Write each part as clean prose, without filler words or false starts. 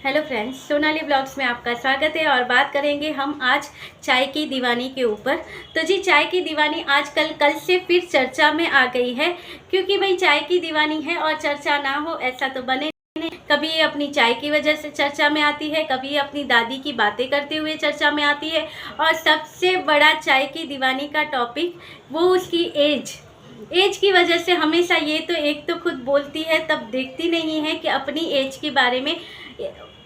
Hello friends, Sonali blogs में आपका स्वागत है। और बात करेंगे हम आज चाय की दीवानी के ऊपर। तो जी, चाय की दीवानी आजकल कल से फिर चर्चा में आ गई है, क्योंकि भाई चाय की दीवानी है और चर्चा ना हो ऐसा तो बने नहीं। कभी ये अपनी चाय की वजह से चर्चा में आती है, कभी ये अपनी दादी की बातें करते हुए चर्चा में आती है, और सबसे बड़ा चाय की दीवानी का टॉपिक वो उसकी एज की वजह से हमेशा ये तो एक तो खुद बोलती है, तब देखती नहीं है कि अपनी एज के बारे में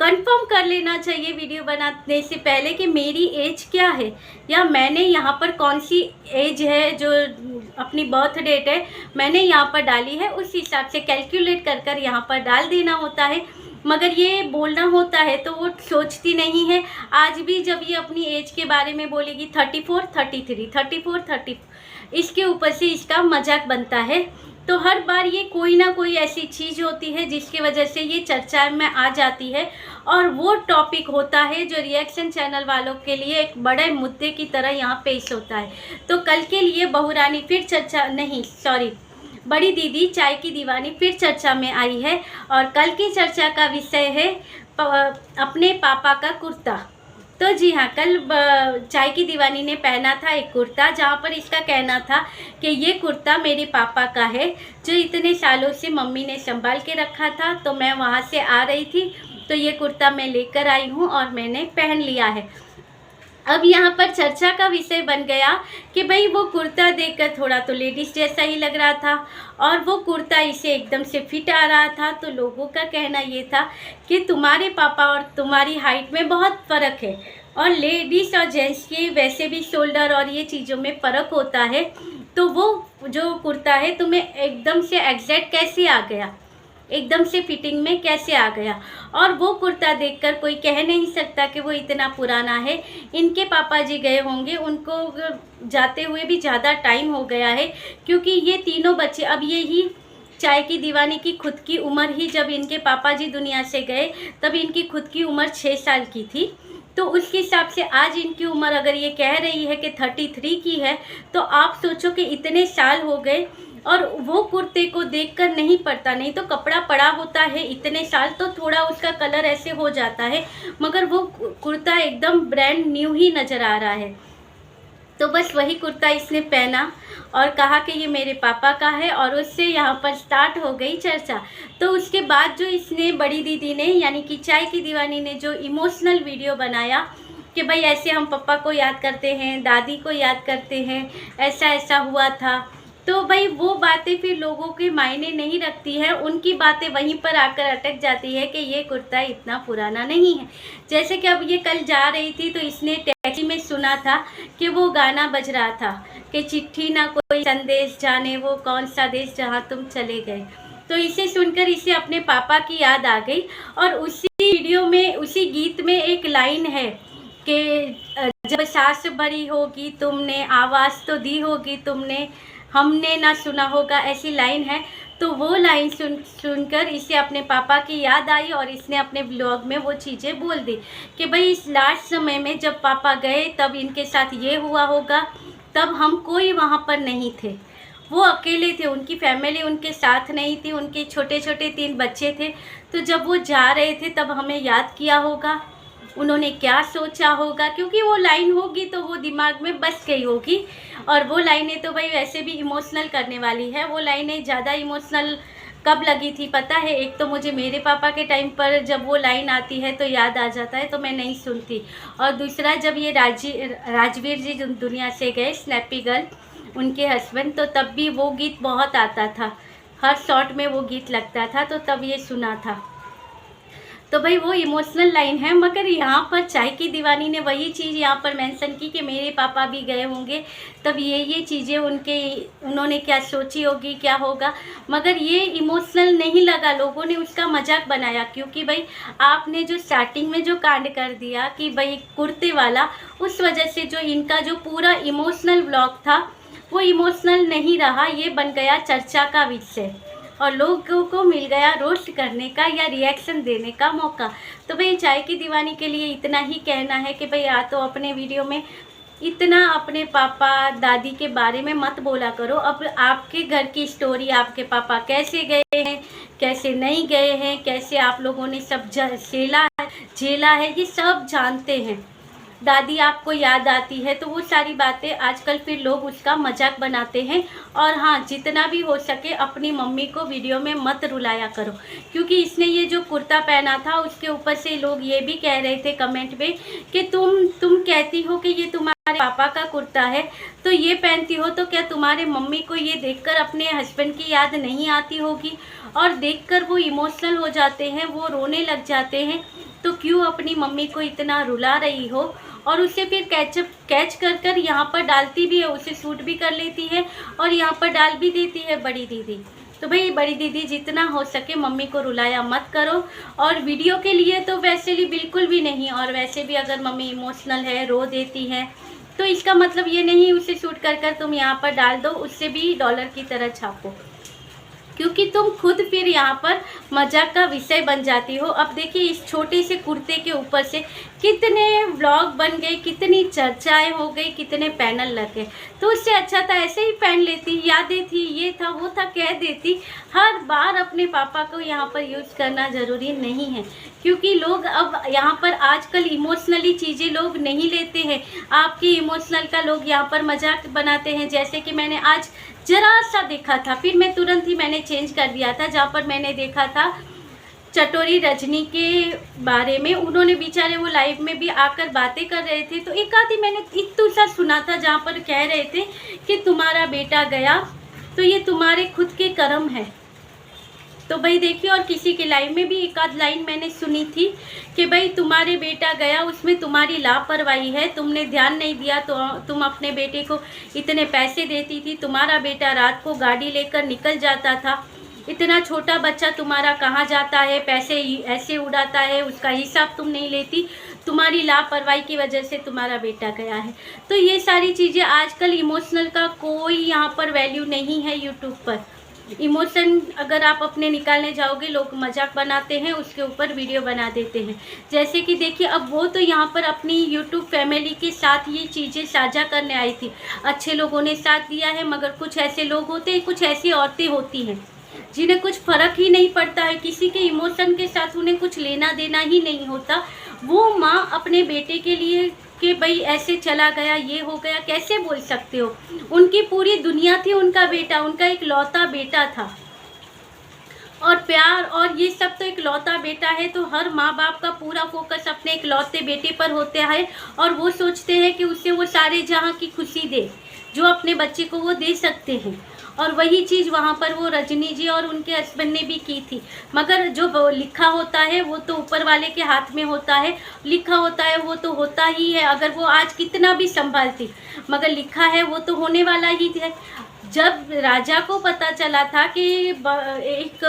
कंफर्म कर लेना चाहिए वीडियो बनाने से पहले कि मेरी एज क्या है, या मैंने यहाँ पर कौन सी एज है जो अपनी बर्थ डेट है मैंने यहाँ पर डाली है, उस हिसाब से कैलकुलेट कर कर यहाँ पर डाल देना होता है। मगर ये बोलना होता है तो वो सोचती नहीं है। आज भी जब ये अपनी एज के बारे में बोलेगी 34, 33, 34, 30, इसके ऊपर से इसका मजाक बनता है। तो हर बार ये कोई ना कोई ऐसी चीज़ होती है जिसकी वजह से ये चर्चा में आ जाती है, और वो टॉपिक होता है जो रिएक्शन चैनल वालों के लिए एक बड़े मुद्दे की तरह यहाँ पेश होता है। तो कल के लिए बहू रानी फिर बड़ी दीदी चाय की दीवानी फिर चर्चा में आई है, और कल की चर्चा का विषय है अपने पापा का कुर्ता। तो जी हाँ, कल चाय की दीवानी ने पहना था एक कुर्ता, जहाँ पर इसका कहना था कि ये कुर्ता मेरे पापा का है, जो इतने सालों से मम्मी ने संभाल के रखा था। तो मैं वहाँ से आ रही थी तो ये कुर्ता मैं लेकर आई हूँ और मैंने पहन लिया है। अब यहाँ पर चर्चा का विषय बन गया कि भाई वो कुर्ता देखकर थोड़ा तो लेडीज़ जैसा ही लग रहा था, और वो कुर्ता इसे एकदम से फिट आ रहा था। तो लोगों का कहना ये था कि तुम्हारे पापा और तुम्हारी हाइट में बहुत फ़र्क है, और लेडीज़ और जेंट्स के वैसे भी शोल्डर और ये चीज़ों में फ़र्क होता है, तो वो जो कुर्ता है तुम्हें एकदम से एग्जैक्ट कैसे आ गया, एकदम से फिटिंग में कैसे आ गया। और वो कुर्ता देखकर कोई कह नहीं सकता कि वो इतना पुराना है। इनके पापा जी गए होंगे, उनको जाते हुए भी ज़्यादा टाइम हो गया है, क्योंकि ये तीनों बच्चे, अब ये ही चाय की दीवानी की खुद की उम्र ही, जब इनके पापा जी दुनिया से गए तब इनकी खुद की उम्र 6 साल की थी। तो उसके हिसाब से आज इनकी उम्र अगर ये कह रही है कि 33 की है, तो आप सोचो कि इतने साल हो गए, और वो कुर्ते को देखकर नहीं पड़ता, नहीं तो कपड़ा पड़ा होता है इतने साल तो थोड़ा उसका कलर ऐसे हो जाता है, मगर वो कुर्ता एकदम ब्रांड न्यू ही नज़र आ रहा है। तो बस वही कुर्ता इसने पहना और कहा कि ये मेरे पापा का है, और उससे यहाँ पर स्टार्ट हो गई चर्चा। तो उसके बाद जो इसने, बड़ी दीदी ने यानी कि चाय की दीवानी ने, जो इमोशनल वीडियो बनाया कि भाई ऐसे हम पापा को याद करते हैं, दादी को याद करते हैं, ऐसा ऐसा हुआ था। तो भाई वो बातें फिर लोगों के मायने नहीं रखती है, उनकी बातें वहीं पर आकर अटक जाती है कि ये कुर्ता इतना पुराना नहीं है। जैसे कि अब ये कल जा रही थी तो इसने टैक्सी में सुना था कि वो गाना बज रहा था कि चिट्ठी ना कोई संदेश, जाने वो कौन सा देश जहाँ तुम चले गए। तो इसे सुनकर इसे अपने पापा की याद आ गई, और उसी वीडियो में, उसी गीत में एक लाइन है कि जब सांस भरी होगी तुमने, आवाज़ तो दी होगी तुमने, हमने ना सुना होगा, ऐसी लाइन है। तो वो लाइन सुनकर इसे अपने पापा की याद आई, और इसने अपने ब्लॉग में वो चीज़ें बोल दी कि भाई इस लास्ट समय में जब पापा गए तब इनके साथ ये हुआ होगा, तब हम कोई वहाँ पर नहीं थे, वो अकेले थे, उनकी फैमिली उनके साथ नहीं थी, उनके छोटे छोटे 3 बच्चे थे। तो जब वो जा रहे थे तब हमें याद किया होगा, उन्होंने क्या सोचा होगा, क्योंकि वो लाइन होगी तो वो दिमाग में बस गई होगी। और वो लाइनें तो भाई वैसे भी इमोशनल करने वाली है। वो लाइनें ज़्यादा इमोशनल कब लगी थी पता है? एक तो मुझे मेरे पापा के टाइम पर जब वो लाइन आती है तो याद आ जाता है, तो मैं नहीं सुनती। और दूसरा, जब ये राजवीर जी दुनिया से गए, स्नैपी गर्ल उनके हस्बैंड, तो तब भी वो गीत बहुत आता था, हर शॉट में वो गीत लगता था, तो तब ये सुना था। तो भाई वो इमोशनल लाइन है। मगर यहाँ पर चाय की दीवानी ने वही चीज़ यहाँ पर मेंशन की कि मेरे पापा भी गए होंगे, तब ये चीज़ें उन्होंने क्या सोची होगी, क्या होगा। मगर ये इमोशनल नहीं लगा, लोगों ने उसका मजाक बनाया, क्योंकि भाई आपने जो स्टार्टिंग में जो कांड कर दिया कि भाई कुर्ते वाला, उस वजह से जो इनका जो पूरा इमोशनल ब्लॉग था वो इमोशनल नहीं रहा, ये बन गया चर्चा का विषय, और लोगों को मिल गया रोस्ट करने का या रिएक्शन देने का मौका। तो भाई चाय की दीवानी के लिए इतना ही कहना है कि भाई या तो अपने वीडियो में इतना अपने पापा दादी के बारे में मत बोला करो। अब आपके घर की स्टोरी, आपके पापा कैसे गए हैं, कैसे नहीं गए हैं, कैसे आप लोगों ने सब झेला है, झेला है, ये सब जानते हैं। दादी आपको याद आती है, तो वो सारी बातें आजकल फिर लोग उसका मजाक बनाते हैं। और हाँ, जितना भी हो सके अपनी मम्मी को वीडियो में मत रुलाया करो, क्योंकि इसने ये जो कुर्ता पहना था उसके ऊपर से लोग ये भी कह रहे थे कमेंट में कि तुम कहती हो कि ये तुम्हारे पापा का कुर्ता है, तो ये पहनती हो, तो क्या तुम्हारे मम्मी को ये देखकर अपने हस्बैंड की याद नहीं आती होगी? और देखकर वो इमोशनल हो जाते हैं, वो रोने लग जाते हैं, तो क्यों अपनी मम्मी को इतना रुला रही हो? और उसे फिर कैच कर यहाँ पर डालती भी है, उसे सूट भी कर लेती है और यहाँ पर डाल भी देती है बड़ी दीदी। तो भाई बड़ी दीदी, जितना हो सके मम्मी को रुलाया मत करो। और वीडियो के लिए तो वैसे भी बिल्कुल भी नहीं, और वैसे भी अगर मम्मी इमोशनल है, रो देती है, तो इसका मतलब ये नहीं उसे सूट कर तुम यहाँ पर डाल दो, उससे भी डॉलर की तरह छापो, क्योंकि तुम खुद फिर यहाँ पर मजाक का विषय बन जाती हो। अब देखिए इस छोटे से कुर्ते के ऊपर से कितने व्लॉग बन गए, कितनी चर्चाएं हो गई, कितने पैनल लगे। तो उससे अच्छा था ऐसे ही पहन लेती, यादें थी, ये था वो था कह देती। हर बार अपने पापा को यहाँ पर यूज़ करना ज़रूरी नहीं है, क्योंकि लोग अब यहाँ पर आजकल इमोशनली चीज़ें लोग नहीं लेते हैं। आपके इमोशनल का लोग यहाँ पर मजाक बनाते हैं। जैसे कि मैंने आज जरा सा देखा था, फिर मैं तुरंत ही मैंने चेंज कर दिया था, जहाँ पर मैंने देखा था चटोरी रजनी के बारे में। उन्होंने बेचारे वो लाइव में भी आकर बातें कर रहे थे, तो एक आधी मैंने इतना सा सुना था जहाँ पर कह रहे थे कि तुम्हारा बेटा गया तो ये तुम्हारे खुद के कर्म है। तो भाई देखिए, और किसी के लाइव में भी एक आध लाइन मैंने सुनी थी कि भाई तुम्हारे बेटा गया, उसमें तुम्हारी लापरवाही है, तुमने ध्यान नहीं दिया, तो तुम अपने बेटे को इतने पैसे देती थी, तुम्हारा बेटा रात को गाड़ी लेकर निकल जाता था, इतना छोटा बच्चा तुम्हारा कहाँ जाता है, पैसे ऐसे उड़ाता है, उसका हिसाब तुम नहीं लेती, तुम्हारी लापरवाही की वजह से तुम्हारा बेटा गया है। तो ये सारी चीज़ें आजकल इमोशनल का कोई यहाँ पर वैल्यू नहीं है। यूट्यूब पर इमोशन अगर आप अपने निकालने जाओगे, लोग मजाक बनाते हैं, उसके ऊपर वीडियो बना देते हैं। जैसे कि देखिए, अब वो तो यहाँ पर अपनी यूट्यूब फैमिली के साथ ये चीज़ें साझा करने आई थी, अच्छे लोगों ने साथ दिया है, मगर कुछ ऐसे लोग होते हैं, कुछ ऐसी औरतें होती हैं जिन्हें कुछ फ़र्क ही नहीं पड़ता है, किसी के इमोशन के साथ उन्हें कुछ लेना देना ही नहीं होता। वो माँ अपने बेटे के लिए कि भाई ऐसे चला गया, ये हो गया, कैसे बोल सकते हो? उनकी पूरी दुनिया थी, उनका बेटा, उनका एक लौता बेटा था, और प्यार और ये सब तो एक लौता बेटा है, तो हर माँ बाप का पूरा फोकस अपने एक लौते बेटे पर होता है, और वो सोचते हैं कि उससे वो सारे जहाँ की खुशी दे जो अपने बच्चे को वो दे सकते हैं। और वही चीज़ वहाँ पर वो रजनी जी और उनके हस्बैंड ने भी की थी। मगर जो लिखा होता है वो तो ऊपर वाले के हाथ में होता है, लिखा होता है वो तो होता ही है। अगर वो आज कितना भी संभालती, मगर लिखा है वो तो होने वाला ही है। जब राजा को पता चला था कि एक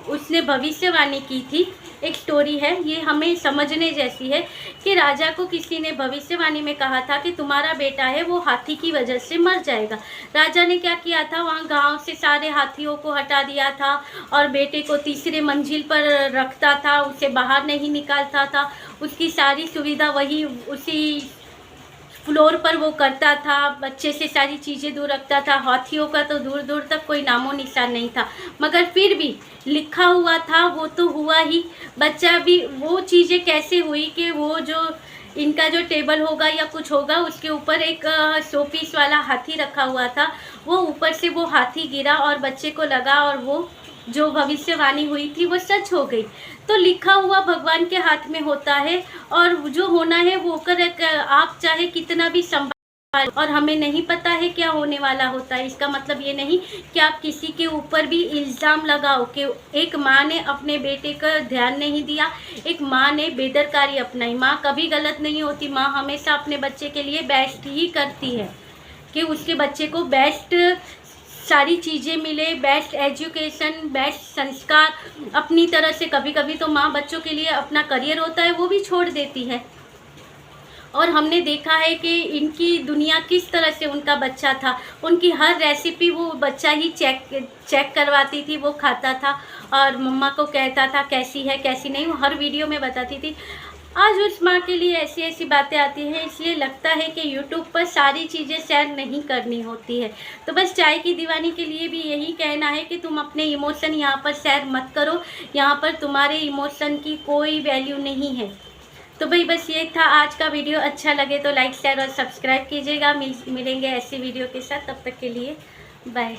उसने भविष्यवाणी की थी, एक स्टोरी है, ये हमें समझने जैसी है कि राजा को किसी ने भविष्यवाणी में कहा था कि तुम्हारा बेटा है वो हाथी की वजह से मर जाएगा। राजा ने क्या किया था, वहाँ गांव से सारे हाथियों को हटा दिया था और बेटे को तीसरे मंजिल पर रखता था, उसे बाहर नहीं निकालता था, उसकी सारी सुविधा वही उसी फ्लोर पर वो करता था, बच्चे से सारी चीज़ें दूर रखता था, हाथियों का तो दूर दूर तक कोई नामो निशान नहीं था। मगर फिर भी लिखा हुआ था वो तो हुआ ही, बच्चा भी। वो चीज़ें कैसे हुई कि वो जो इनका जो टेबल होगा या कुछ होगा उसके ऊपर एक शोपीस वाला हाथी रखा हुआ था, वो ऊपर से वो हाथी गिरा और बच्चे को लगा और वो जो भविष्यवाणी हुई थी वो सच हो गई। तो लिखा हुआ भगवान के हाथ में होता है, और जो होना है वो कर आप चाहे कितना भी संभाल, और हमें नहीं पता है क्या होने वाला होता है। इसका मतलब ये नहीं कि आप किसी के ऊपर भी इल्ज़ाम लगाओ कि एक माँ ने अपने बेटे का ध्यान नहीं दिया, एक माँ ने बेदरकारी अपनाई। माँ कभी गलत नहीं होती, माँ हमेशा अपने बच्चे के लिए बेस्ट ही करती है कि उसके बच्चे को बेस्ट सारी चीज़ें मिले, बेस्ट एजुकेशन, बेस्ट संस्कार अपनी तरह से। कभी कभी तो माँ बच्चों के लिए अपना करियर होता है वो भी छोड़ देती है। और हमने देखा है कि इनकी दुनिया किस तरह से उनका बच्चा था, उनकी हर रेसिपी वो बच्चा ही चेक करवाती थी, वो खाता था और मम्मा को कहता था कैसी है कैसी नहीं, वो हर वीडियो में बताती थी। आज उस माँ के लिए ऐसी ऐसी बातें आती हैं, इसलिए लगता है कि यूट्यूब पर सारी चीज़ें शेयर नहीं करनी होती है। तो बस चाय की दीवानी के लिए भी यही कहना है कि तुम अपने इमोशन यहाँ पर शेयर मत करो, यहाँ पर तुम्हारे इमोशन की कोई वैल्यू नहीं है। तो भाई बस ये था आज का वीडियो। अच्छा लगे तो लाइक शेयर और सब्सक्राइब कीजिएगा। मिलेंगे ऐसी वीडियो के साथ, तब तक के लिए बाय।